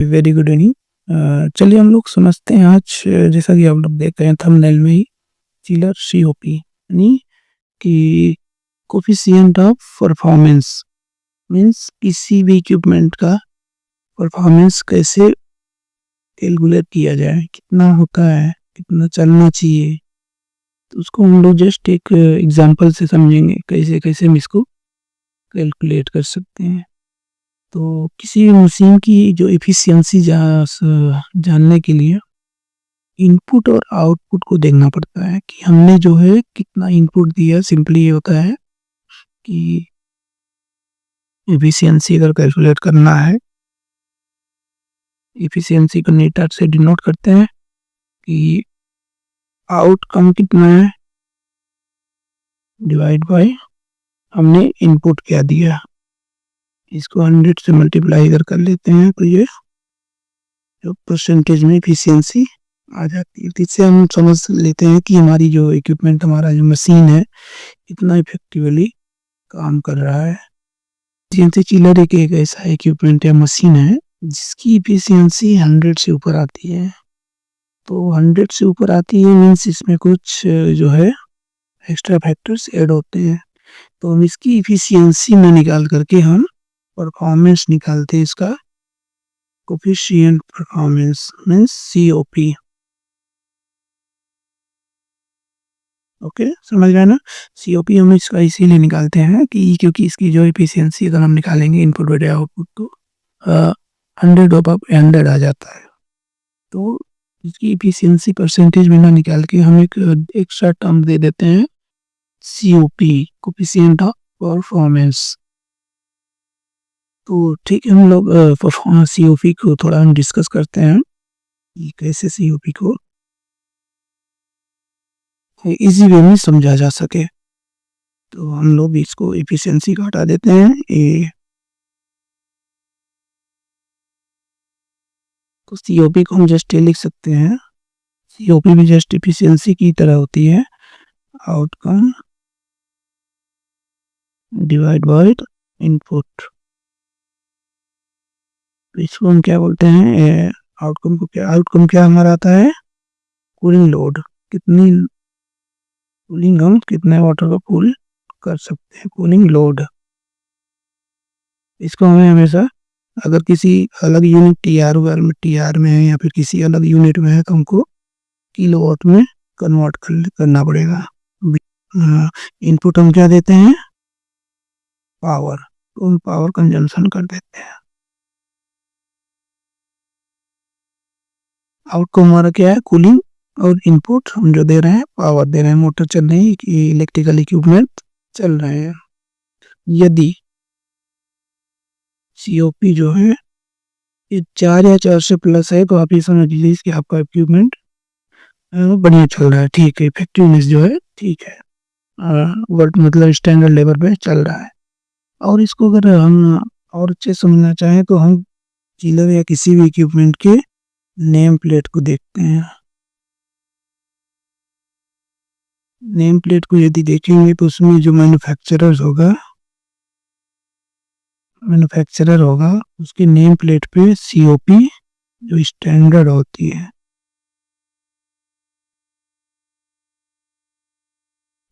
Very good evening. चलिए हम लोग समझते हैं आज जैसा कि आप लोग देख रहे हैं थंबनेल में ही चिलर सीओपी यानी कि कोफिशिएंट ऑफ परफॉर्मेंस मीन्स किसी भी इक्विपमेंट का परफॉर्मेंस कैसे कैलकुलेट किया जाए, कितना होता है, कितना चलना चाहिए। तो उसको हम लोग जस्ट एक एग्जांपल से समझेंगे कैसे कैसे हम इसको कैलकुलेट कर सकते हैं। तो किसी भी मशीन की जो एफिशिएंसी जानने के लिए इनपुट और आउटपुट को देखना पड़ता है कि हमने जो है कितना इनपुट दिया। सिंपली ये होता है कि एफिशिएंसी अगर कैलकुलेट करना है, एफिशिएंसी को मीटर से डिनोट करते हैं कि आउटकम कितना है डिवाइड बाय हमने इनपुट क्या दिया। इसको 100 से मल्टीप्लाई कर लेते हैं तो ये जो परसेंटेज में एफिशिएंसी आ जाती है। इससे हम समझ लेते हैं कि हमारी जो इक्विपमेंट, हमारा जो मशीन है, इतना इफेक्टिवली काम कर रहा है। सीएनसी चिलर एक ऐसा इक्विपमेंट या मशीन है जिसकी एफिशिएंसी 100 से ऊपर आती है। तो 100 से ऊपर आती है मीन्स इसमें कुछ जो है एक्स्ट्रा फैक्टर्स ऐड होते हैं। तो हम इसकी एफिशिएंसी में निकाल करके हम परफॉर्मेंस निकालते हैं। इसका coefficient performance means COP. Okay, समझ गए ना। सीओपी हम इसका इसीलिए निकालते हैं कि क्योंकि इसकी जो एफिशिएंसी अगर हम निकालेंगे इनपुट बटे आउटपुट तो 100 अबव 100 आ जाता है। तो इसकी एफिशिएंसी परसेंटेज में ना निकाल के हम एक एक्स्ट्रा टर्म दे देते हैं सीओपी, कोफिशिएंट ऑफ परफॉर्मेंस। तो ठीक है, हम लोग सीओपी को थोड़ा हम डिस्कस करते हैं कि कैसे सीओपी को इजी वे में समझा जा सके। तो हम लोग इसको एफिशिएंसी का हटा देते हैं तो सीओपी को हम जस्ट लिख सकते हैं। सीओपी भी जस्ट एफिशिएंसी की तरह होती है, आउटकम डिवाइड बाय इनपुट। इसको हम क्या बोलते हैं, आउटकम क्या हमारा आता है, कूलिंग लोड। कूलिंग हम कितने वाटर का कूल कर सकते हैं, कूलिंग लोड। इसको हमें हमेशा अगर किसी अलग यूनिट टीआर में है या फिर किसी अलग यूनिट में है तो हमको किलोवाट में कन्वर्ट करना पड़ेगा। इनपुट हम क्या देते हैं, पावर, तो हम पावर कंजम्पशन कर देते हैं। आउटकम हमारा क्या है, कूलिंग, और इनपुट हम जो दे रहे हैं पावर दे रहे हैं, मोटर चल रही है कि इलेक्ट्रिकल इक्विपमेंट चल रहे हैं। यदि सीओपी जो है ये 4 या 4 से प्लस है तो आप ये समझ लीजिए कि आपका इक्विपमेंट बढ़िया चल रहा है, ठीक है, इफेक्टिवनेस जो है ठीक है, वर्ड मतलब स्टैंडर्ड लेवल पे चल रहा है। और इसको अगर हम और अच्छे समझना चाहें तो हम चिलर या किसी भी इक्विपमेंट के नेम प्लेट को देखते हैं। नेम प्लेट को यदि देखेंगे तो उसमें जो मैन्युफैक्चरर होगा उसके नेम प्लेट पे सीओपी जो स्टैंडर्ड होती है,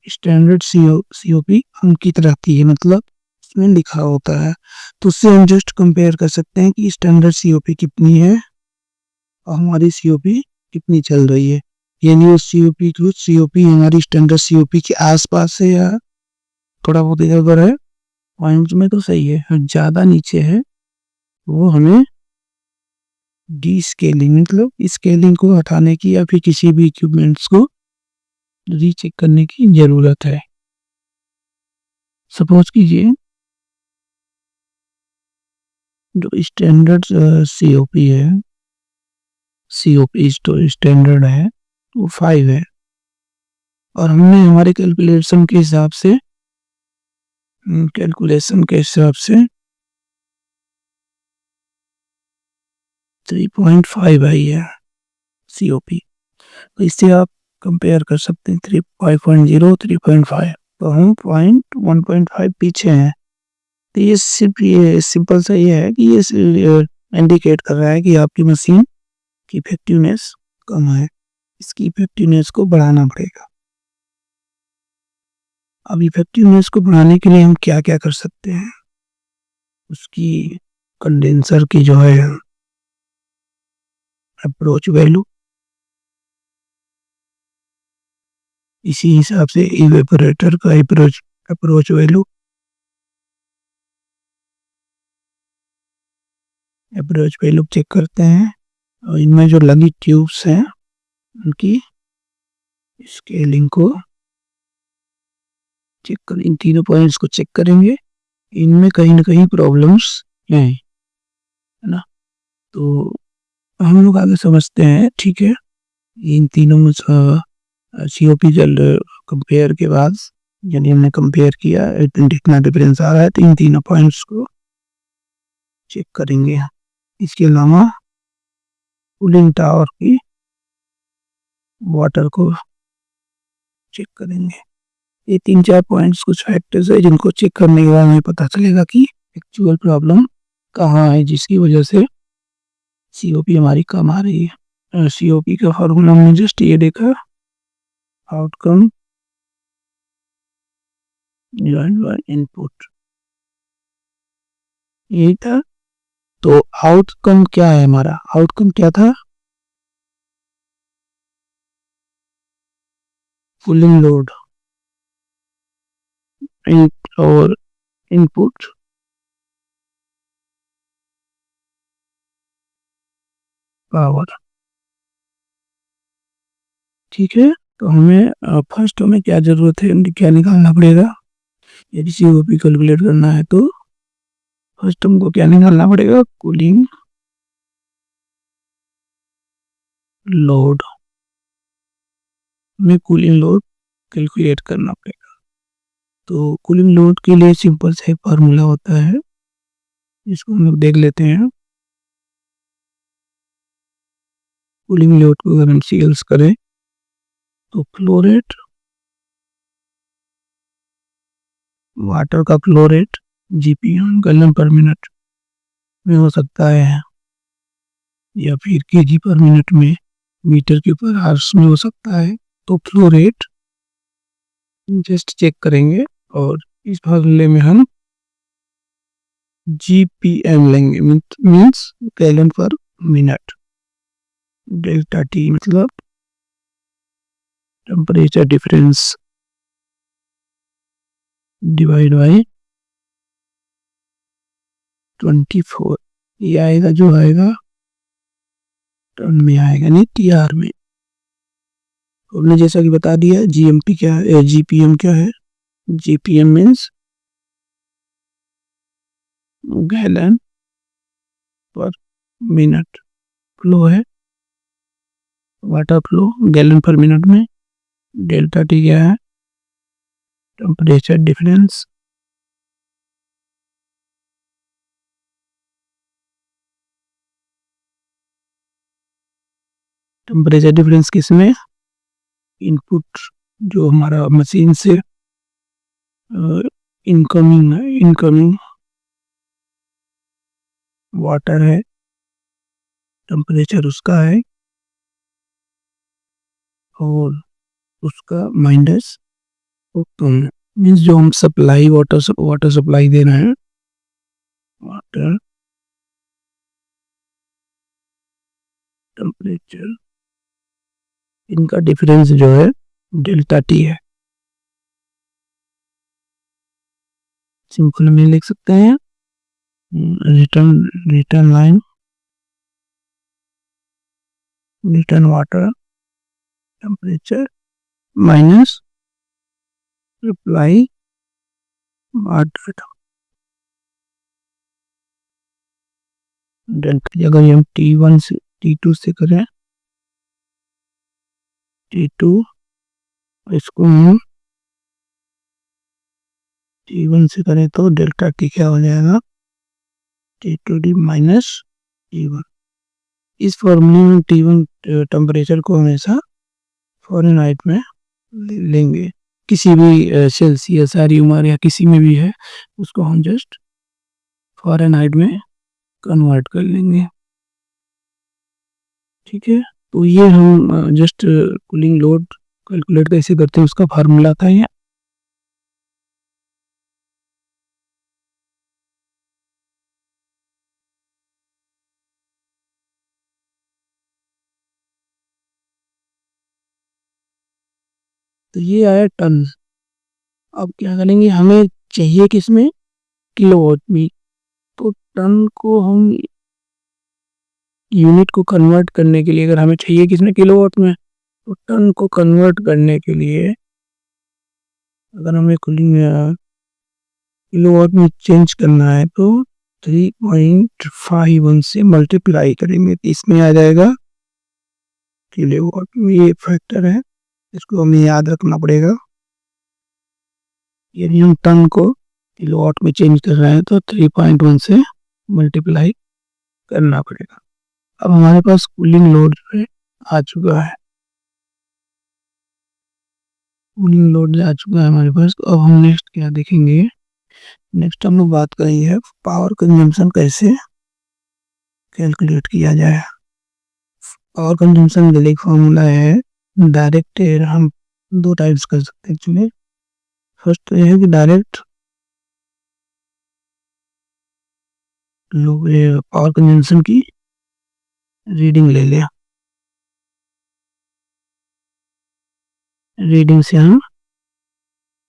स्टैंडर्ड सीओपी अंकित रहती है, मतलब इसमें लिखा होता है। तो उससे हम जस्ट कंपेयर कर सकते हैं कि स्टैंडर्ड सीओपी कितनी है और हमारी सीओपी कितनी चल रही है। यानी उस सीओपी हमारी स्टैंडर्ड सीओपी के आसपास है या थोड़ा बहुत इधर उधर है, पॉइंट्स में तो सही है, ज़्यादा नीचे है वो हमें डी स्केलिंग मतलब स्केलिंग को हटाने की या फिर किसी भी इक्विपमेंट्स को रीचेक करने की ज़रूरत है। सपोज कीजिए जो स्टैंडर्ड सीओपी है, सीओपी स्टैंडर्ड है वो 5 है और हमने हमारे कैलकुलेशन के हिसाब से 3.5 आई है सीओपी। तो इससे आप कंपेयर कर सकते हैं 3.0 3.5, तो हम 1.5 पीछे हैं। तो ये सिर्फ ये सिंपल सा ये है कि ये इंडिकेट कर रहा है कि आपकी मशीन की इफेक्टिवनेस कम है, इसकी इफेक्टिवनेस को बढ़ाना पड़ेगा। अब इफेक्टिवनेस को बढ़ाने के लिए हम क्या क्या कर सकते हैं, उसकी कंडेंसर की जो है अप्रोच वैल्यू, इसी हिसाब से इवेपोरेटर का अप्रोच वैल्यू चेक करते हैं, और इनमें जो लगी ट्यूब्स हैं उनकी स्केलिंग को चेक कर, इन तीनों पॉइंट्स को चेक करेंगे, इनमें कहीं ना कहीं प्रॉब्लम्स हैं, है ना। तो हम लोग आगे समझते हैं, ठीक है। इन तीनों में COP जल कंपेयर के बाद, यानी हमने कंपेयर किया, कितना डिफरेंस आ रहा है, तो इन तीनों पॉइंट्स को चेक करेंगे। इसके अलावा कूलिंग टावर की वाटर को चेक करेंगे। ये 3-4 पॉइंट्स कुछ फैक्टर्स है जिनको चेक करने के बाद हमें पता चलेगा कि एक्चुअल प्रॉब्लम कहाँ है जिसकी वजह से COP हमारी कम आ रही है। COP का फॉर्मूला हमने जस्ट ये देखा, आउटकम डिवाइड बाय इनपुट, यही था। तो आउटकम क्या है हमारा, आउटकम क्या था, कूलिंग लोड और इनपुट पावर, ठीक है। तो हमें फर्स्ट हमें क्या जरूरत है, क्या निकालना पड़ेगा, यदि COP कैलकुलेट करना है तो फर्स्ट हमको क्या निकालना पड़ेगा, कूलिंग लोड, हमें कूलिंग लोड कैलकुलेट करना पड़ेगा। तो कूलिंग लोड के लिए सिंपल सा फार्मूला होता है, इसको हम लोग देख लेते हैं। कूलिंग लोड को अगर हम सेल्स करें तो फ्लो रेट, वाटर का flow rate GPM gallon per minute में हो सकता है, या फिर kg पर मिनट में, मीटर के पर आवर्स में हो सकता है। तो फ्लो रेट जस्ट चेक करेंगे, और इस फार्मूले में हम GPM लेंगे, means gallon per minute, delta T मतलब टेम्परेचर डिफरेंस डिवाइड बाय 24, ये आएगा, जो आएगा टन में आएगा, नहीं TR में। हमने जैसा कि बता दिया GMP क्या है, GPM क्या है, GPM means gallon per minute, flow है water flow gallon per minute में, डेल्टा T क्या है, टेम्परेचर डिफरेंस, टेम्परेचर डिफरेंस किसमें, इनपुट जो हमारा मशीन से इनकमिंग वाटर है, टेम्परेचर उसका है, और उसका माइनस मीन्स जो हम सप्लाई वाटर सप्लाई दे रहे हैं, वाटर टेम्परेचर, इनका डिफरेंस जो है डेल्टा T है। सिंपल में लिख सकते हैं, return line, return water temperature minus supply water delta. अगर हम T1 से T2 से करें, T2 इसको हम T1 से करें तो डेल्टा T क्या हो जाएगा, T2D माइनस T1। इस फॉर्मूले में T1 टेम्परेचर को हमेशा फ़ारेनहाइट में लेंगे, किसी भी सेल्सियस, आर्युमार या किसी में भी है, उसको हम जस्ट फ़ारेनहाइट में कन्वर्ट कर लेंगे। ठीक है, तो ये हम जस्ट कूलिंग लोड कैलकुलेट कैसे करते हैं उसका फार्मूला था ये। तो ये आया टन। अब क्या करेंगे, हमें चाहिए किसमें, किलोवाट में। तो टन को हम यूनिट को कन्वर्ट करने के लिए, अगर हमें चाहिए किसमें, किलोवाट में, तो टन को कन्वर्ट करने के लिए अगर हमें कूलिंग किलोवाट में चेंज करना है तो 3.51 से मल्टीप्लाई करेंगे, तो इसमें आ जाएगा किलोवाट में। ये फैक्टर है, इसको हमें याद रखना पड़ेगा। यदि हम टन को किलोवाट में चेंज कर रहे हैं तो 3.1 से मल्टीप्लाई करना पड़ेगा। अब हमारे पास कूलिंग लोड आ चुका है, कूलिंग लोड आ चुका है हमारे पास। तो अब हम नेक्स्ट क्या देखेंगे, नेक्स्ट हम लोग बात करेंगे पावर कंजम्पशन कैसे कैलकुलेट किया जाए। पावर कंजम्पशन के लिए फॉर्मूला है डायरेक्ट। हम दो टाइप्स कर सकते हैं एक्चुअली। फर्स्ट तो यह है कि डायरेक्ट लोग पावर कंजम्पशन की रीडिंग ले लें, रीडिंग से हम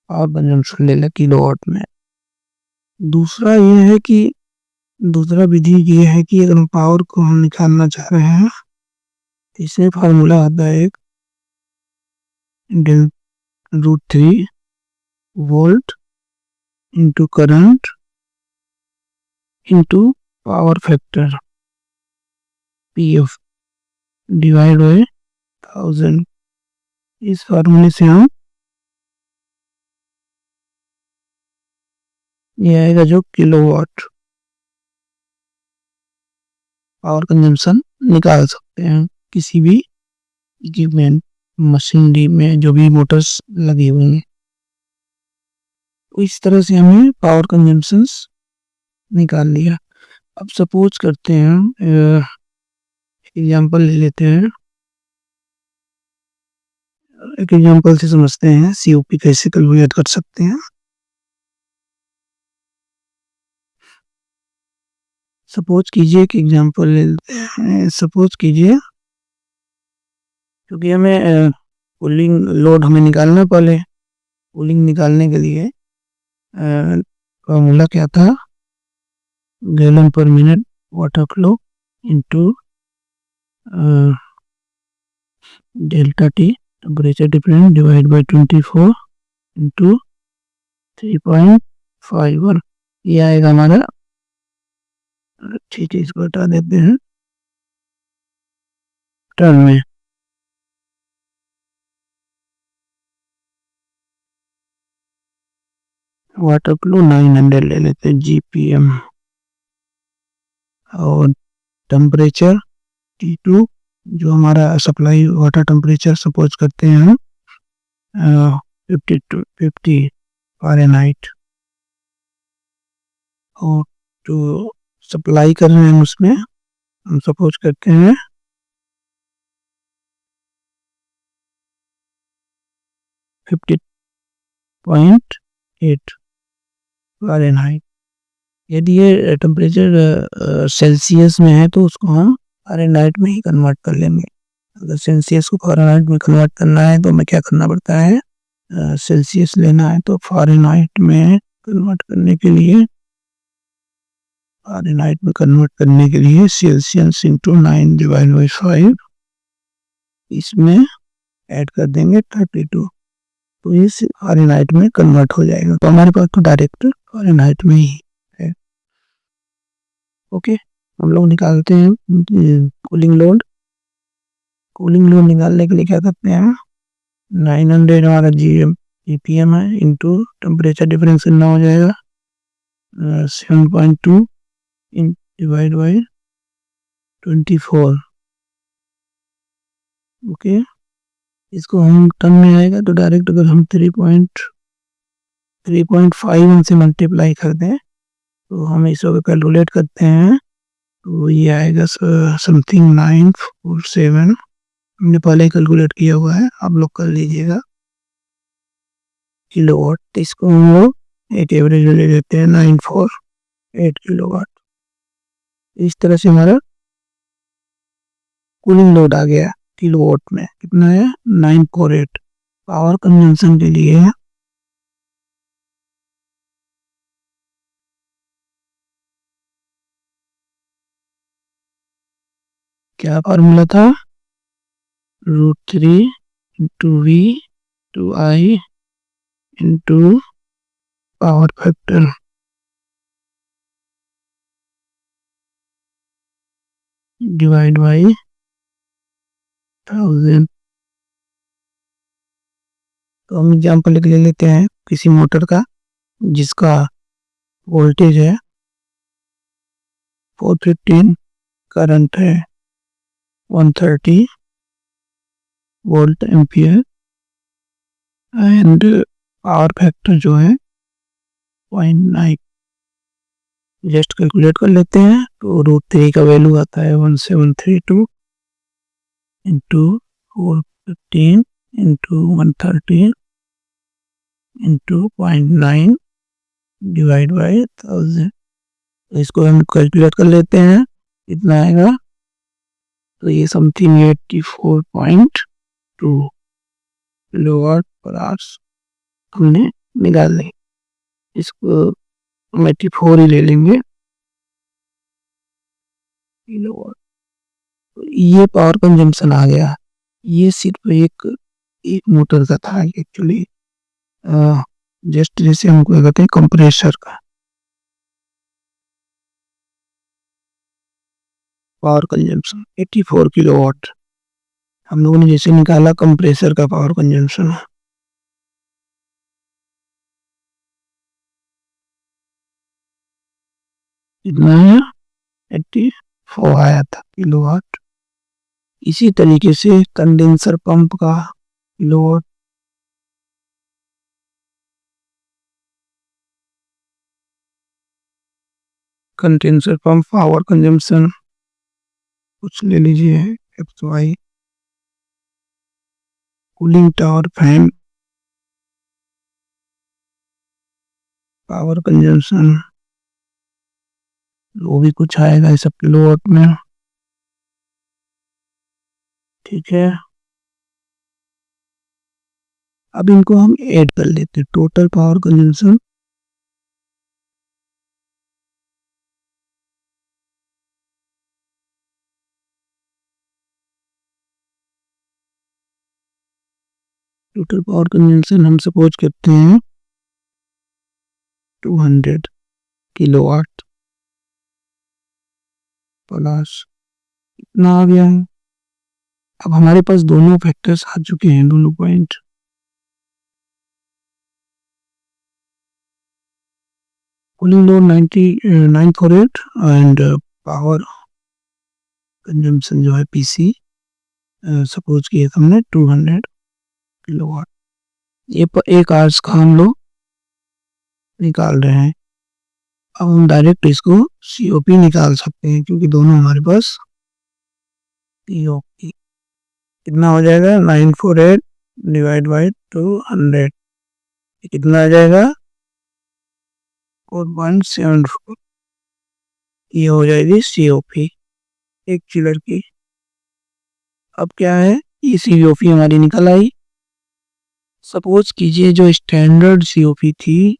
पावर कंजम्पशन ले लें किलोवाट में। दूसरा यह है कि दूसरा विधि ये है कि अगर पावर को हम निकालना चाह रहे हैं, इसमें फार्मूला आता है एक √3 volt into current into power factor PF divide by 1000। इस फार्मूले से हम ये आएगा जो किलोवाट पावर कंजम्पशन निकाल सकते हैं किसी भी इक्विपमेंट मशीनरी में जो भी मोटर्स लगी हुई हैं। तो इस तरह से हमें पावर कंजम्पशन निकाल लिया। अब सपोज करते हैं, एग्जांपल ले लेते हैं, एक एग्जांपल से समझते हैं COP कैसे कैलकुलेट कर सकते हैं। सपोज कीजिए कि एग्जांपल ले लेते हैं, सपोज कीजिए क्योंकि हमें कूलिंग लोड हमें निकालना, पहले कूलिंग निकालने के लिए फॉर्मूला क्या था, gallon per minute water flow into delta T temperature difference divide by 24 into 3.51। ये आएगा हमारा। ठीक है, इसको हटा देते हैं टर्न में। वाटर फ्लो 900 ले लेते हैं GPM और टेम्परेचर T2 जो हमारा सप्लाई वाटर टेम्परेचर सपोज करते हैं हम 50 फ़ारेनहाइट, और जो सप्लाई कर रहे हैं उसमें हम सपोज करते हैं 50.8 फ़ारेनहाइट। यदि ये टेम्परेचर सेल्सियस में है तो उसको हम फ़ारेनहाइट में ही कन्वर्ट कर लेंगे। अगर सेल्सियस को फ़ारेनहाइट में कन्वर्ट करना है तो हमें क्या करना पड़ता है, सेल्सियस लेना है तो फ़ारेनहाइट में कन्वर्ट करने के लिए सेल्सियस इंटू 9 डिवाइड बाई 5, इसमें ऐड कर देंगे 32, तो ये फ़ारेनहाइट में कन्वर्ट हो जाएगा। तो हमारे पास तो डायरेक्ट फ़ारेनहाइट में ही है। ओके, हम लोग निकालते हैं कूलिंग लोड। कूलिंग लोड निकालने के लिए क्या करते हैं, 900 हमारा GPM है इंटू टेम्परेचर डिफरेंस कितना हो जाएगा 7.2 डिवाइड बाई 24। ओके, इसको हम टन में आएगा तो डायरेक्ट अगर हम 3.51 से मल्टीप्लाई कर दें तो हम इसको कैलकुलेट करते हैं तो ये आएगा समथिंग 947। हमने पहले ही कैलकुलेट किया हुआ है, आप लोग कर लीजिएगा किलोवाट। तो इसको हम लोग एक एवरेज ले लेते हैं 948 किलोवाट। इस तरह से हमारा कूलिंग लोड आ गया किलोवाट में। कितना है? 948। पावर कंजम्पशन के लिए क्या फार्मूला था? √3 into V two I into power factor divide by 1000। तो हम एग्जाम्पल ले लेते हैं किसी मोटर का जिसका वोल्टेज है 415, करंट है 130 volt ampere and power factor जो है 0.9। जस्ट कैलकुलेट कर लेते हैं। तो √3 का वैल्यू आता है 1732 into 415 into 130 into 0.9 divide by 1000। तो इसको हम कैलकुलेट कर लेते हैं, कितना आएगा? तो ये समथिंग 84.2 किलोवाट पर आवर्स हमने निकाल ली। इसको 84 ही ले लेंगे किलोवाट। तो ये पावर कंजम्पशन आ गया। ये सिर्फ एक मोटर का था एक्चुअली। जस्ट जैसे हमको कहते हैं कंप्रेसर का पावर कंजम्पशन 84 किलोवाट। हम लोगों ने जैसे निकाला कंप्रेसर का पावर कंजम्पशन, कितना है? 84 आया था किलोवाट। इसी तरीके से कंडेंसर पंप का kilowatt, condenser pump power consumption कुछ ले लीजिए XY। Cooling tower fan power consumption वो भी कुछ आएगा इस सब किलोवाट में। ठीक है, अब इनको हम ऐड कर लेते हैं। टोटल पावर कंजम्पशन हम सपोज करते हैं 200 किलोवाट प्लस इतना आ गया है। अब हमारे पास दोनों फैक्टर्स आ चुके हैं, दोनों point. Cooling load 948 and power consumption जो है PC सपोज किया था हमने 200 किलोवाट। ये एक आवर्स का हम लोग निकाल रहे हैं। अब हम डायरेक्ट इसको COP निकाल सकते हैं क्योंकि दोनों हमारे पास COP। कितना हो जाएगा? 948 डिवाइड बाई 200 कितना आ जाएगा? 4.74। ये हो जाएगी COP एक चिलर की। अब क्या है? ये COP हमारी निकल आई। सपोज कीजिए जो स्टैंडर्ड COP थी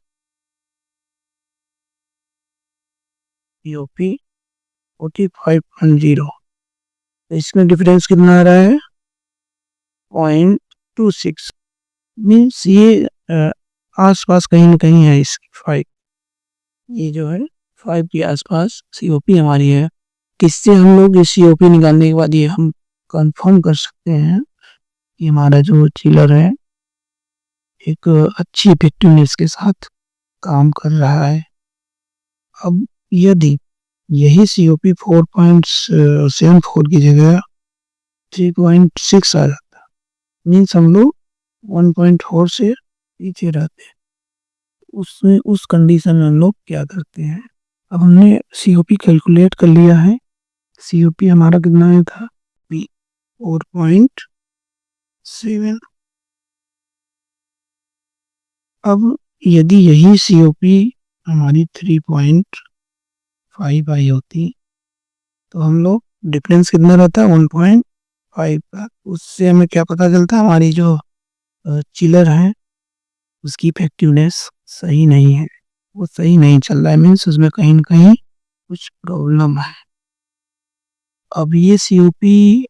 COP 4510, तो इसमें डिफरेंस कितना आ रहा है? 0.26। मीन्स ये आसपास कहीं ना कहीं है इसकी 5। ये जो है 5 के आसपास COP हमारी है। किससे हम लोग ये COP निकालने के बाद ये हम कंफर्म कर सकते हैं कि हमारा जो चिलर है एक अच्छी इफेक्टिवनेस के साथ काम कर रहा है। अब यदि यही COP 4.74 की जगह 3.6 आ जाता, मीन्स हम लोग 1.4 से पीछे रहते हैं। उसमें उस कंडीशन में हम लोग क्या करते हैं? अब हमने COP कैलकुलेट कर लिया है, COP हमारा कितना आया था 4.7। अब यदि यही COP हमारी 3.5 आई होती तो हम लोग डिफरेंस कितना रहता 1.5 का। उससे हमें क्या पता चलता हमारी जो चिलर है उसकी इफेक्टिवनेस सही नहीं है, वो सही नहीं चल रहा है, मीन्स उसमें कहीं ना कहीं कुछ प्रॉब्लम है। अब ये COP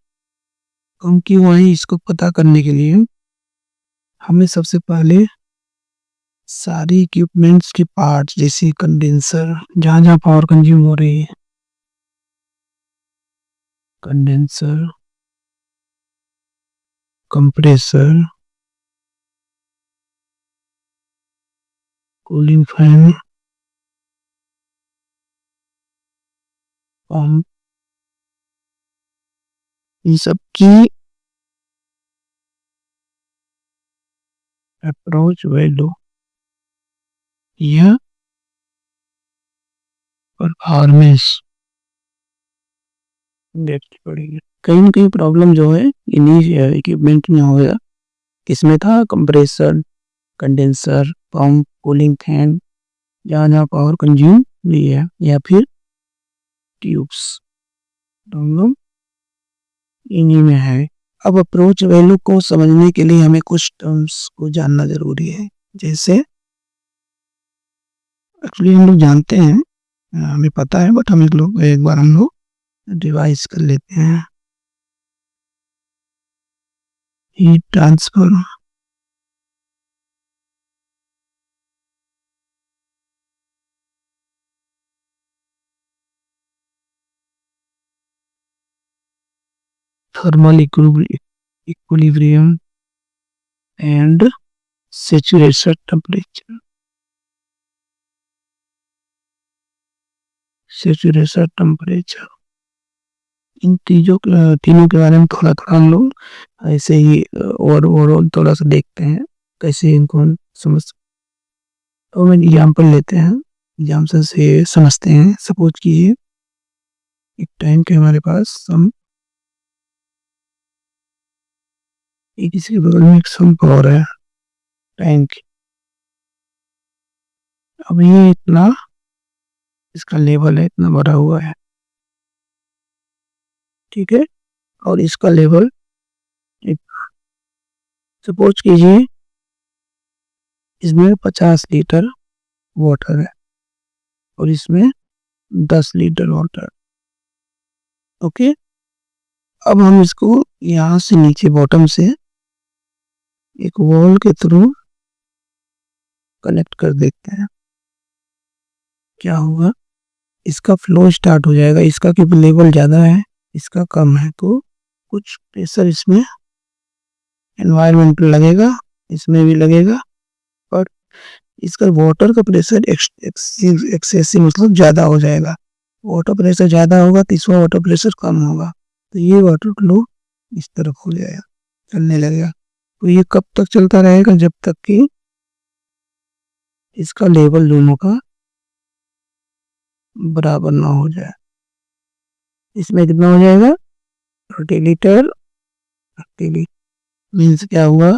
कम क्यों है इसको पता करने के लिए हमें सबसे पहले सारी इक्विपमेंट्स के पार्ट्स जैसे कंडेंसर, जहाँ जहाँ पावर कंज्यूम हो रही है, condenser, compressor, cooling fan, pump, इन सब की अप्रोच वैल्यू या परफॉर्मेंस देखनी पड़ेगी। कहीं ना कहीं प्रॉब्लम जो है इन्हीं इक्विपमेंट में होगा। किसमें था compressor, condenser, pump, cooling fan, जहाँ जहाँ पावर कंज्यूम हुई है, या फिर ट्यूब्स, प्रॉब्लम इन्हीं में है। अब अप्रोच वैल्यू को समझने के लिए हमें कुछ टर्म्स को जानना जरूरी है। जैसे एक्चुअली हम लोग जानते हैं, हमें पता है, बट हम एक बार हम लोग रिवाइज कर लेते हैं। Heat transfer, thermal equilibrium and saturation temperature, saturation temperature, इन तीनों के बारे में थोड़ा थोड़ा हम लोग ऐसे ही ओवरऑल थोड़ा सा देखते हैं कैसे इनको हम समझ। तो हम एग्जाम्पल लेते हैं, एग्जाम्पल से समझते हैं। सपोज कीजिए एक टैंक है हमारे पास, हम एक इसके बगल में एक सम्प और है टैंक। अब ये इतना इसका लेवल है, इतना भरा हुआ है, ठीक है, और इसका लेवल सपोज कीजिए इसमें 50 लीटर वाटर है और इसमें 10 लीटर वाटर। ओके, अब हम इसको यहाँ से नीचे बॉटम से एक वॉल के थ्रू कनेक्ट कर देते हैं। क्या होगा, इसका फ्लो स्टार्ट हो जाएगा। इसका क्योंकि लेवल ज़्यादा है, इसका कम है, तो कुछ प्रेशर इसमें एनवायरनमेंट पर लगेगा, इसमें भी लगेगा, और इसका वाटर का प्रेशर एक्सेसिव मतलब ज़्यादा हो जाएगा। वाटर प्रेशर ज़्यादा होगा तो इसका वाटर प्रेशर कम होगा, तो ये वाटर फ्लो इस तरफ हो जाएगा, चलने लगेगा। तो ये कब तक चलता रहेगा, जब तक कि इसका लेवल दोनों का बराबर ना हो जाए। इसमें कितना हो जाएगा 30 लीटर, 30 लीटर मीन्स क्या हुआ,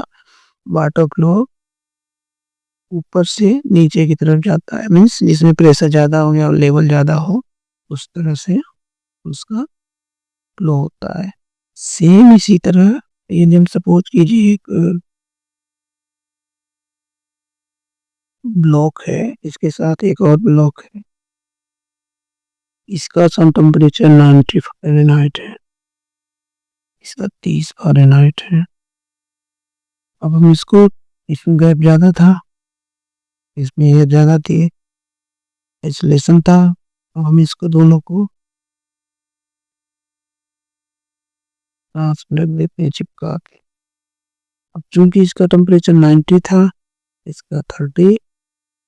वाटर फ्लो ऊपर से नीचे की तरफ जाता है, मीन्स जिसमें प्रेशर ज़्यादा हो या लेवल ज़्यादा हो उस तरह से उसका फ्लो होता है। सेम इसी तरह यदि हम सपोज कीजिए एक ब्लॉक है, इसके साथ एक और ब्लॉक है, इसका सम टेम्परेचर 90 फ़ारेनहाइट है, इसका 30 फ़ारेनहाइट है। अब हम इसको, इसमें गैप ज़्यादा था, इसमें एयर ज़्यादा थी, आइसोलेशन था, अब हम इसको दोनों को ट्रांसलेट देते हैं चिपका के। अब चूंकि इसका टेम्परेचर 90 था, इसका 30,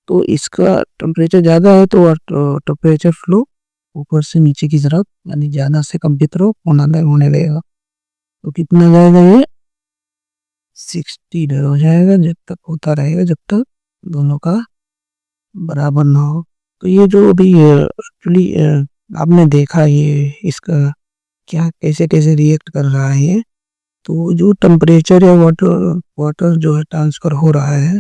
तो इसका टेम्परेचर ज़्यादा है तो टेम्परेचर फ्लो ऊपर से नीचे की तरफ यानी ज़्यादा से कम की तरफ होने लगेगा। तो कितना जाएगा ये 60 हो जाएगा, जब तक होता रहेगा जब तक दोनों का बराबर ना हो। तो ये जो अभी एक्चुअली आपने देखा ये इसका क्या कैसे कैसे रिएक्ट कर रहा है ये। तो जो टेम्परेचर है वाटर वाटर जो है ट्रांसफर हो रहा है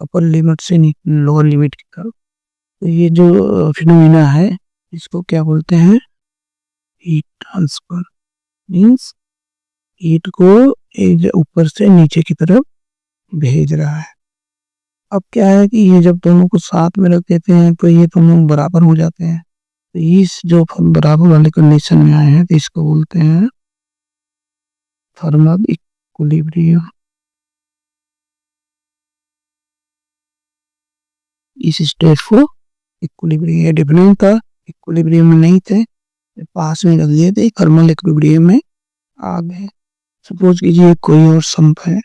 अपर लिमिट से लोअर लिमिट की तरफ। तो ये जो फिनोमिना है इसको क्या बोलते हैं, हीट ट्रांसफर। मीन्स हीट को ऊपर से नीचे की तरफ भेज रहा है। अब क्या है कि ये जब दोनों को साथ में रख देते हैं तो ये दोनों बराबर हो जाते हैं। तो इस जो बराबर वाले कंडीशन में आए हैं तो इसको बोलते हैं थर्मल इक्विलिब्रियम। इस स्टेट को इक्विलिब्रियम डिफरेंट था, इक्विलिब्रियम में नहीं थे, पास में रख दिए थे, थर्मल इक्विलिब्रियम में आ गए। सपोज कीजिए कोई और संप है,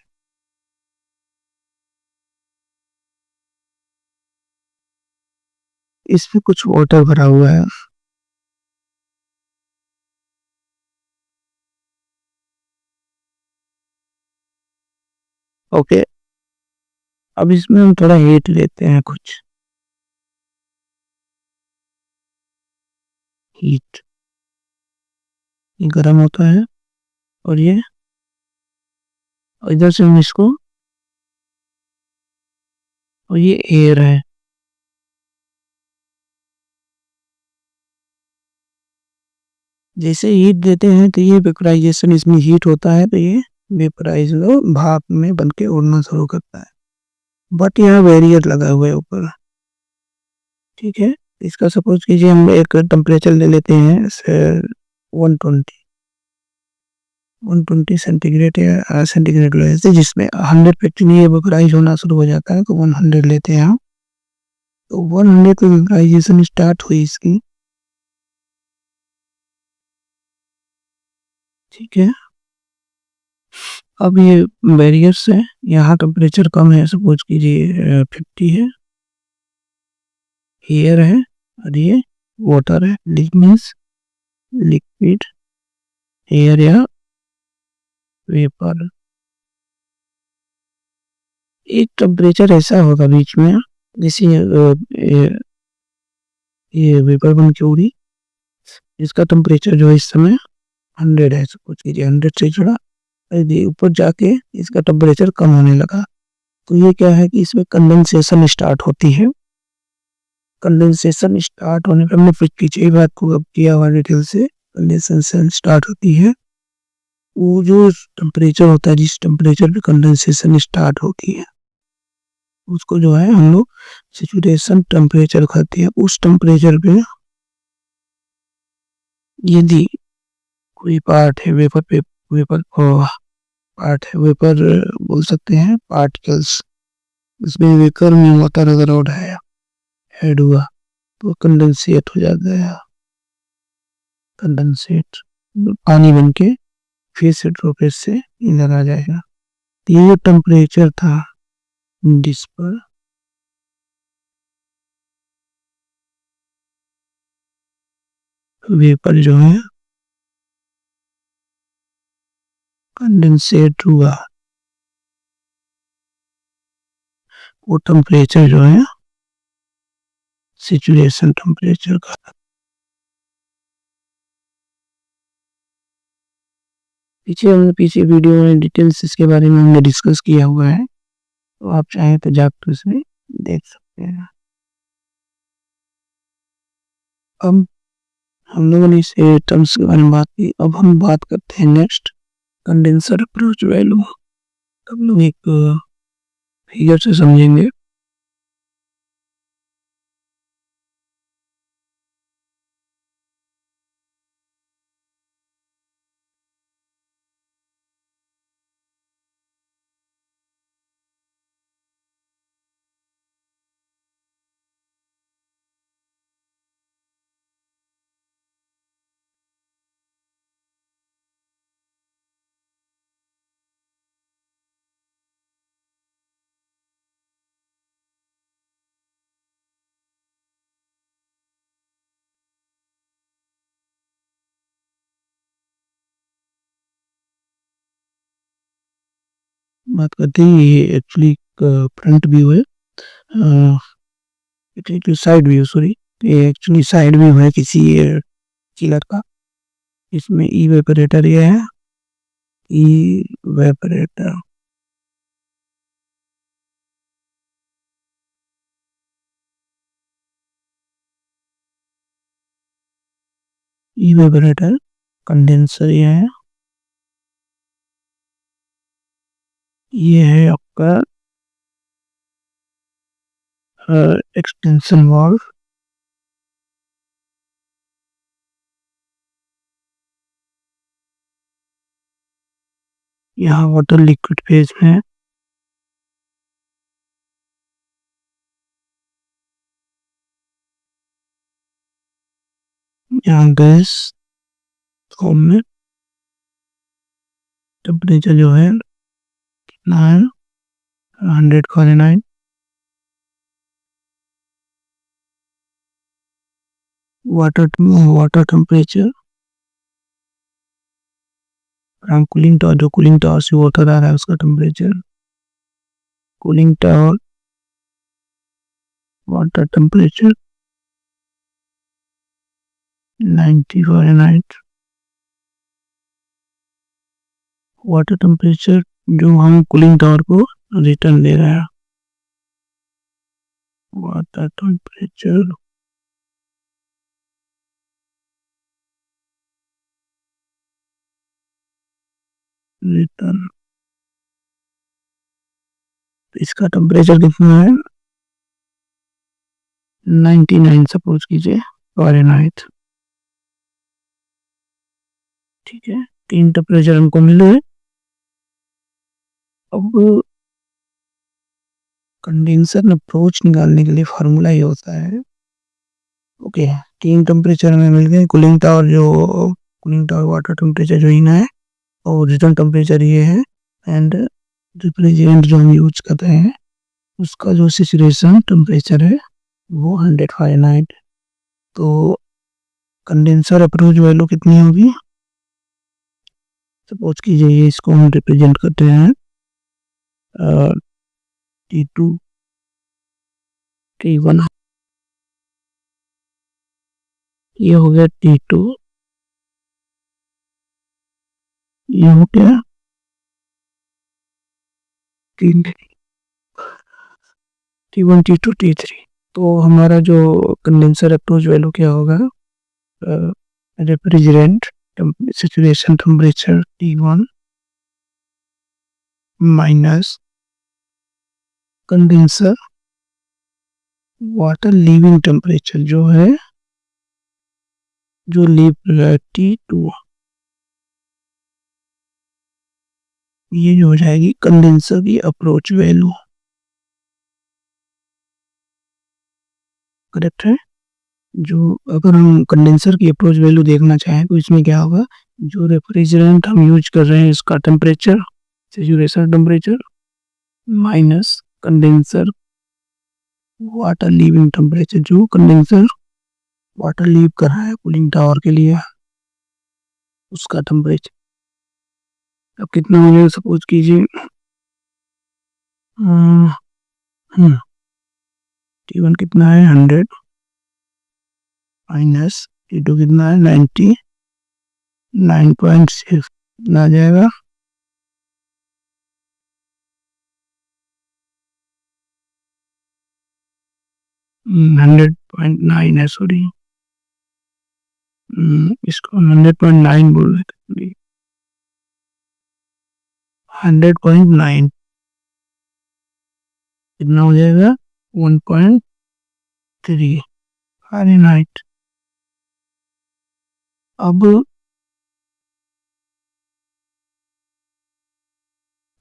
इसमें कुछ वाटर भरा हुआ है। ओके, अब इसमें हम थोड़ा हीट लेते हैं, कुछ हीट, ये गर्म होता है और ये इधर से हम इसको, और ये एयर है। जैसे हीट देते हैं तो ये वेपराइजेशन, इसमें हीट होता है तो ये वेपराइज भाप में बन के उड़ना शुरू करता है। बट यहाँ बैरियर लगा हुआ है ऊपर, ठीक है। इसका सपोज कीजिए हम एक टेम्परेचर ले लेते हैं 120 सेंटीग्रेड या सेंटीग्रेड लेते हैं, जिसमें 100 पे ये वेपराइज होना शुरू हो जाता है। तो 100 लेते हैं हम, तो 100 पे वेपराइजेशन स्टार्ट हुई इसकी, ठीक है। अब ये बैरियर से यहाँ टेम्परेचर कम है, सपोज कीजिए 50 है, एयर है और ये वाटर है, मीन्स लिक्विड एयर या वेपर। एक टेम्परेचर ऐसा होगा बीच में, जैसे ये वेपर बन के उड़ी, इसका टेम्परेचर जो है इस समय 100 है, सपोज कीजिए 100 से थोड़ा ऊपर जाके इसका टेम्परेचर कम होने लगा। तो ये क्या है कि इसमें कंडेंसेशन स्टार्ट होती है। कंडेंसेशन स्टार्ट होने पर हमने पीछे ही बात को अब किया हुआ डिटेल से, कंडेंसेशन स्टार्ट होती है। वो जो टेम्परेचर होता है, जिस टेम्परेचर पे कंडेंसेशन स्टार्ट होती है, उसको जो है हम लोग सैचुरेशन टेम्परेचर कहते हैं। उस टेम्परेचर पे यदि कोई पार्ट है वेपर पे, वेपर पार्ट है, वेपर बोल सकते हैं, पार्टिकल्स, उसमें वेपर में वाटर अगर उड़ाया ऐड हुआ तो कंडेंसेट हो जाता है। कंडेंसेट पानी बन के फिर से ड्रॉपलेट से इधर आ जाएगा। ये जो टेम्परेचर था जिस पर वेपर जो है कंडेंसेट हुआ, वो टेम्परेचर जो है सैचुरेशन टेम्परेचर का। पीछे वीडियो में डिटेल्स इसके बारे में हमने डिस्कस किया हुआ है, तो आप चाहें तो जाकर उसमें देख सकते हैं। अब हम लोगों ने इस टर्म्स के बारे में बात की, अब हम बात करते हैं नेक्स्ट कंडेंसर अप्रोच वैल्यू। हम लोग एक फिगर से समझेंगे। बात करते हैं, ये एक्चुअली फ्रंट व्यू है, साइड व्यू, सॉरी, ये एक्चुअली साइड व्यू है किसी चिलर का। इसमें इवेपोरेटर ये है, इवेपोरेटर। इवेपोरेटर, कंडेंसर ये है आपका एक्सटेंशन वाल्व। यहाँ वाटर लिक्विड फेज में, यहाँ गैस फॉर्म में। टेम्परेचर जो है कितना है, 100 Fahrenheit. Water temperature, cooling tower, जो कूलिंग टावर से वाटर आ रहा है उसका temperature. Cooling tower water temperature 90 Fahrenheit. Water temperature जो हम कूलिंग टावर को रिटर्न दे रहे हैं। वाटर टेम्परेचर रिटर्न, इसका टेम्परेचर कितना है, 99 सपोज कीजिए फ़ारेनहाइट। ठीक है, 3 टेम्परेचर हमको मिले। अब कंडेंसर अप्रोच निकालने के लिए फार्मूला ये होता है। ओके, 3 टेम्परेचर हमें मिल गए। कूलिंग टावर वाटर टेम्परेचर जो इना है, और रिटर्न टेम्परेचर ये है। एंड रिफ्रिजरेंट जो हम यूज कर रहे हैं उसका जो सैचुरेशन टेम्परेचर है वो 100 फ़ारेनहाइट। तो कंडेंसर अप्रोच वैल्यू कितनी होगी, सपोज कीजिए इसको हम रिप्रेजेंट करते हैं T2 T1। ये हो गया T2, ये हो गया T1 T2 T3। तो हमारा जो कंडेंसर अप्रोच वैल्यू क्या होगा, refrigerant saturation temperature T1 minus condenser water leaving temperature जो है, जो लीव T2। ये जो हो जाएगी कंडेंसर की अप्रोच वैल्यू। करेक्ट है। जो अगर हम कंडेंसर की अप्रोच वैल्यू देखना चाहें तो इसमें क्या होगा, जो रेफ्रिजरेंट हम यूज कर रहे हैं इसका temperature saturation temperature minus condenser water leaving temperature, जो कंडेंसर वाटर लीव कर रहा है कूलिंग टावर के लिए उसका टेम्परेचर। अब कितना हो जाएगा, सपोज कीजिए T1 कितना है 100 माइनस T2 कितना है 99.6 आ जाएगा 100.9 है, सॉरी इसको 100.9 बोल रहे थे। 100.9 कितना हो जाएगा 1.3 फ़ारेनहाइट। अब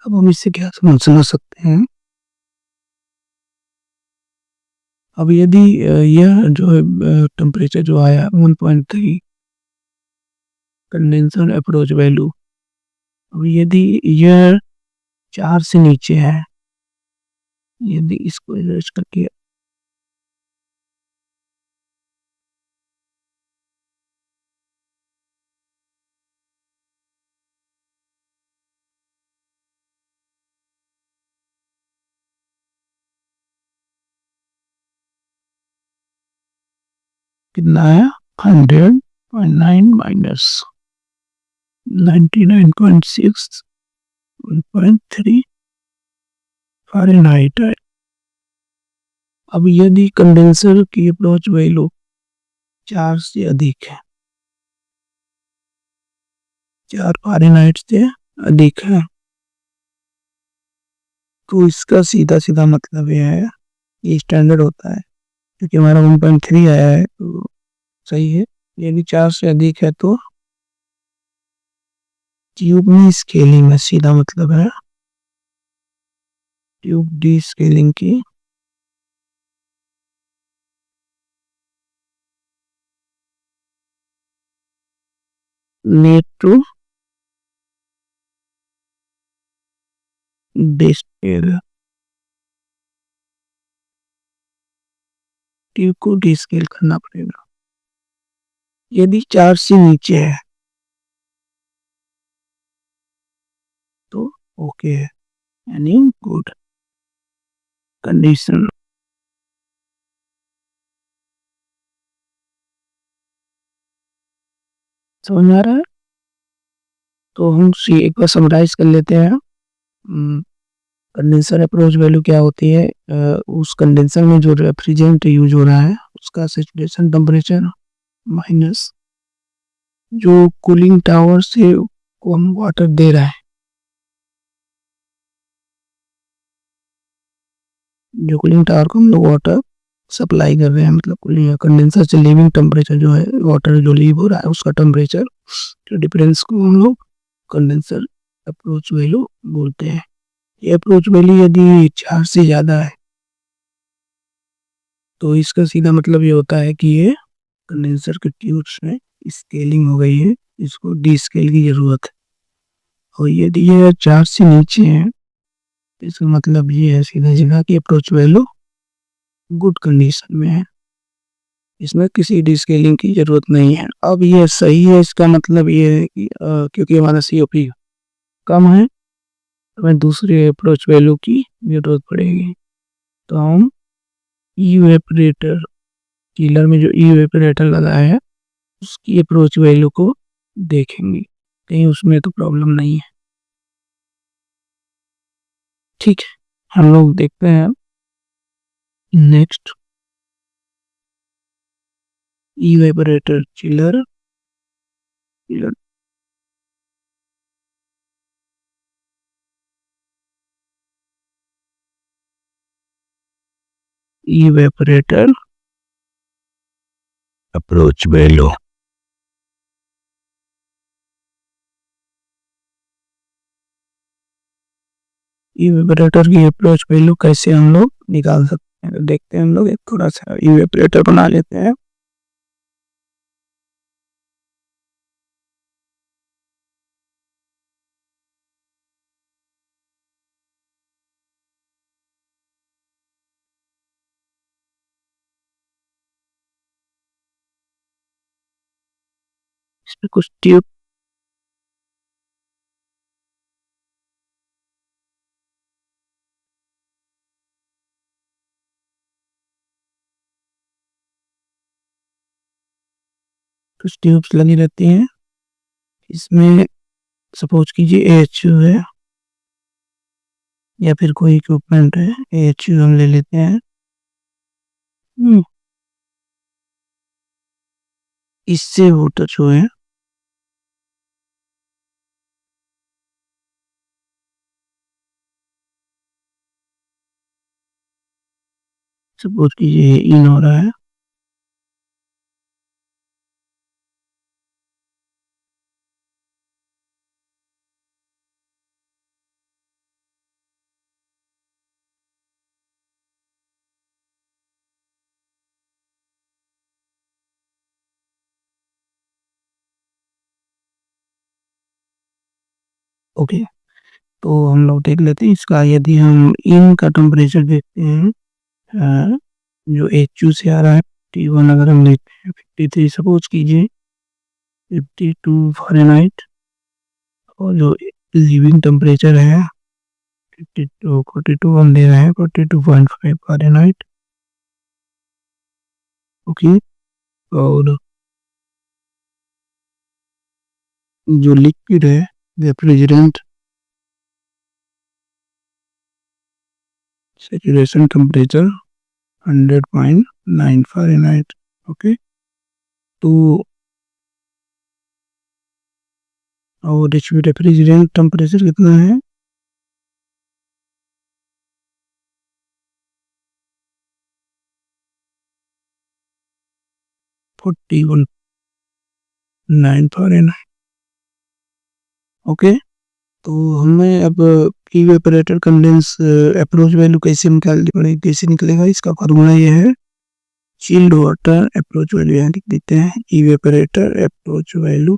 हम इससे क्या समझ सकते हैं। अब यदि यह जो है टेम्परेचर जो आया 1.3 कंडेंसर अप्रोच वैल्यू, अब यदि यह 4 से नीचे है, यदि इसको एडजस्ट करके कितना है 100 9 माइनस 99.6 1.3 फ़ारेनहाइट है। अब यदि कंडेंसर की अप्रोच वैल्यू 4 से अधिक है, 4 फ़ारेनहाइट से अधिक है, तो इसका सीधा सीधा मतलब यह है, ये स्टैंडर्ड होता है क्योंकि हमारा 1.3 आया है तो सही है। यदि 4 से अधिक है तो ट्यूब में स्केलिंग है, सीधा मतलब है ट्यूब डी स्केलिंग की नीड टू डिस्केल, ट्यूब को डिस्केल करना पड़ेगा। यदि 4 से नीचे है तो ओके है, यानी गुड कंडीशन। समझ में आ रहा है? तो हम एक बार समराइज कर लेते हैं। कंडेंसर अप्रोच वैल्यू क्या होती है? उस कंडेंसर में जो रेफ्रिजरेंट यूज हो रहा है उसका सैचुरेशन टेम्परेचर माइनस जो कूलिंग टावर से को हम वाटर दे रहा है, जो कूलिंग टावर को हम लोग वाटर सप्लाई कर रहे हैं, मतलब कूलिंग कंडेंसर से लीविंग टेम्परेचर जो है, वाटर जो लीव हो रहा है उसका टेम्परेचर, जो डिफरेंस को हम लोग कंडेंसर अप्रोच वैल्यू बोलते हैं। ये अप्रोच वैल्यू यदि 4 से ज़्यादा है तो इसका सीधा मतलब ये होता है कि ये कंडेंसर के ट्यूब्स में स्केलिंग हो गई है, इसको डी स्केल की ज़रूरत है। और यदि ये 4 से नीचे है तो इसका मतलब ये है सीधा सीधा कि अप्रोच वैल्यू गुड कंडीशन में है, इसमें किसी डिस्केलिंग की ज़रूरत नहीं है। अब ये सही है, इसका मतलब ये है कि क्योंकि हमारा COP कम है, हमें दूसरे अप्रोच वैल्यू की ज़रूरत पड़ेगी। तो हम इवेपरेटर चिलर में जो इवेपरेटर लगाया है उसकी अप्रोच वैल्यू को देखेंगे, कहीं उसमें तो प्रॉब्लम नहीं है। ठीक है, हम लोग देखते हैं next evaporator chiller. Evaporator approach value, evaporator की अप्रोच वैल्यू कैसे हम लोग निकाल सकते हैं, तो देखते हैं। हम लोग एक थोड़ा सा इवेपरेटर बना लेते हैं। इसमें कुछ ट्यूब्स लगी रहती हैं। इसमें सपोज कीजिए AHU है या फिर कोई इक्विपमेंट है, AHU हम ले लेते हैं। इससे वाटर जो है सपोज कीजिए इन हो रहा है, ओके। तो हम लोग देख लेते हैं इसका। यदि हम इन का टेम्परेचर देखते हैं, जो HU से आ रहा है T1, अगर हम लेते हैं 53 सपोज कीजिए, 52 फ़ारेनहाइट, और जो लिविंग टेम्परेचर है 42 हम ले रहे हैं 42.5 फ़ारेनहाइट। ओके, और जो लिक्विड है refrigerant saturation temperature 100.9 Fahrenheit. Okay, तो और रेफ्रिजरेंट टेम्परेचर कितना है? 41.9 फ़ारेनहाइट। ओके, तो हमें अब इवेपोरेटर कंडेंस अप्रोच वैल्यू कैसे निकालनी पड़ेगी, कैसे निकलेगा? इसका फार्मूला ये है, चिल्ड वाटर अप्रोच वैल्यू यहाँ लिख देते हैं, इवेपोरेटर अप्रोच वैल्यू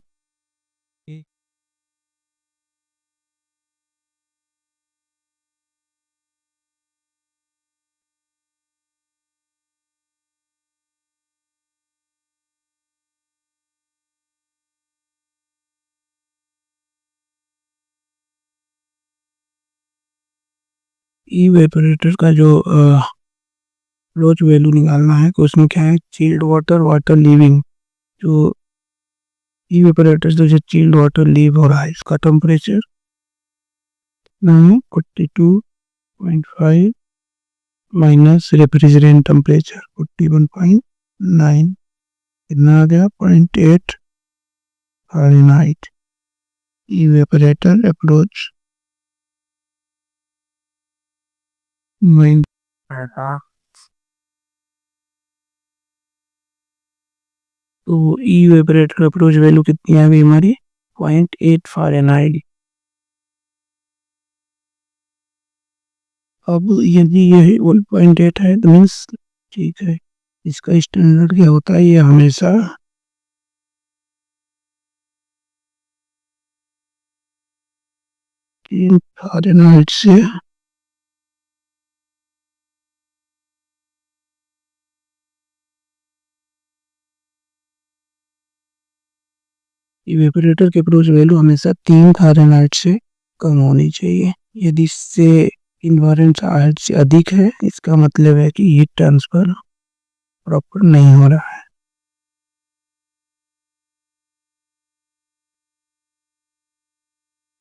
इवेपोरेटर का जो अप्रोच वैल्यू निकालना है, तो उसमें क्या है, चिल्ड वाटर, वाटर लीविंग, जो इवेपोरेटर जो चिल्ड वाटर लीव हो रहा है इसका टेम्परेचर 42.5 माइनस रेफ्रिजरेंट टेम्परेचर 41.9, कितना आ गया? 0.8 फ़ारेनहाइट। इवेपोरेटर अप्रोच तो इवेपोरेटर अप्रोच वैल्यू कितनी आ गई हमारी? 0.8 फ़ारेनहाइट। अब यदि ये 1.8 है तो मीन्स ठीक है, इसका स्टैंडर्ड क्या होता है, ये हमेशा 3 फ़ारेनहाइट से इवेपोरेटर के अप्रोच वैल्यू हमेशा 3 फ़ारेनहाइट से कम होनी चाहिए। यदि इससे इन्वायरमेंट हाइट से अधिक है, इसका मतलब है कि हीट ट्रांसफर प्रॉपर नहीं हो रहा है।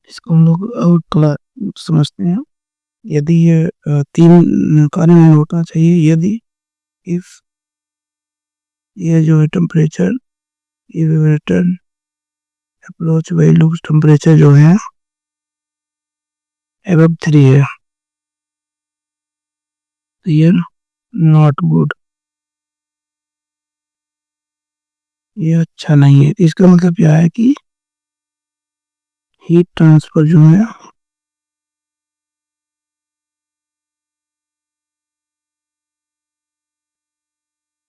इसको हम लोग आउट क्लास समझते हैं। यदि ये 3 कार्य में होना चाहिए, यदि इफ ये जो है temperature evaporator approach value temperature जो है above 3 है, तो ये नॉट गुड, ये अच्छा नहीं है। इसका मतलब क्या है कि हीट ट्रांसफर जो है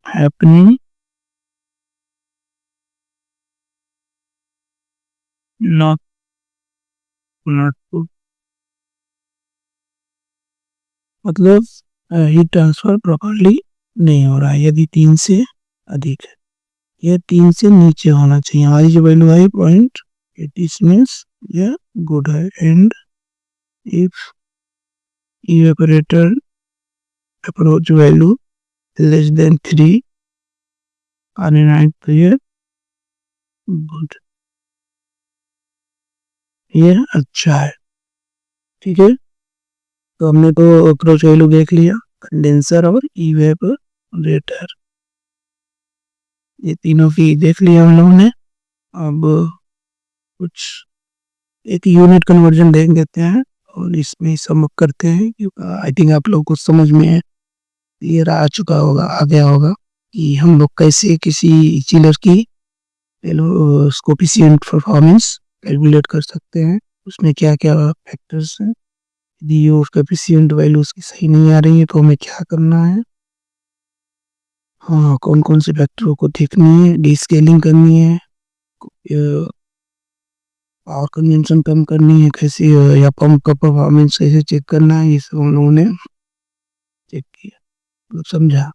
हैपनिंग नॉट नॉट मतलब हीट ट्रांसफर प्रॉपरली नहीं हो रहा है यदि 3 से अधिक है। यह 3 से नीचे होना चाहिए। हमारी जो वैल्यू है 0.80 मीन्स यह गुड है। And if evaporator approach value less than 3 Fahrenheit, तो ये गुड, ये अच्छा है। ठीक है, तो हमने तो अप्रोच वैल्यू देख लिया, कंडेंसर और इवेपोरेटर, ये तीनों की देख लिया हम लोगों ने। अब कुछ एक यूनिट कन्वर्जन देख लेते हैं और इसमें सम अप करते हैं, क्योंकि आई थिंक आप लोग को समझ में क्लियर आ चुका होगा, आ गया होगा कि हम लोग कैसे किसी चिलर की कोफिशिएंट परफॉर्मेंस कैलकुलेट कर सकते हैं, उसमें क्या क्या फैक्टर्स हैं, यदि वो कोफिशिएंट वैल्यू उसकी सही नहीं आ रही है तो हमें क्या करना है, हाँ कौन कौन से फैक्टरों को देखनी है, डीस्केलिंग करनी है, पावर कंजम्पशन कम करनी है कैसे, या पंप का परफॉर्मेंस कैसे चेक करना है, ये सब हम लोगों ने चेक किया, मतलब समझा।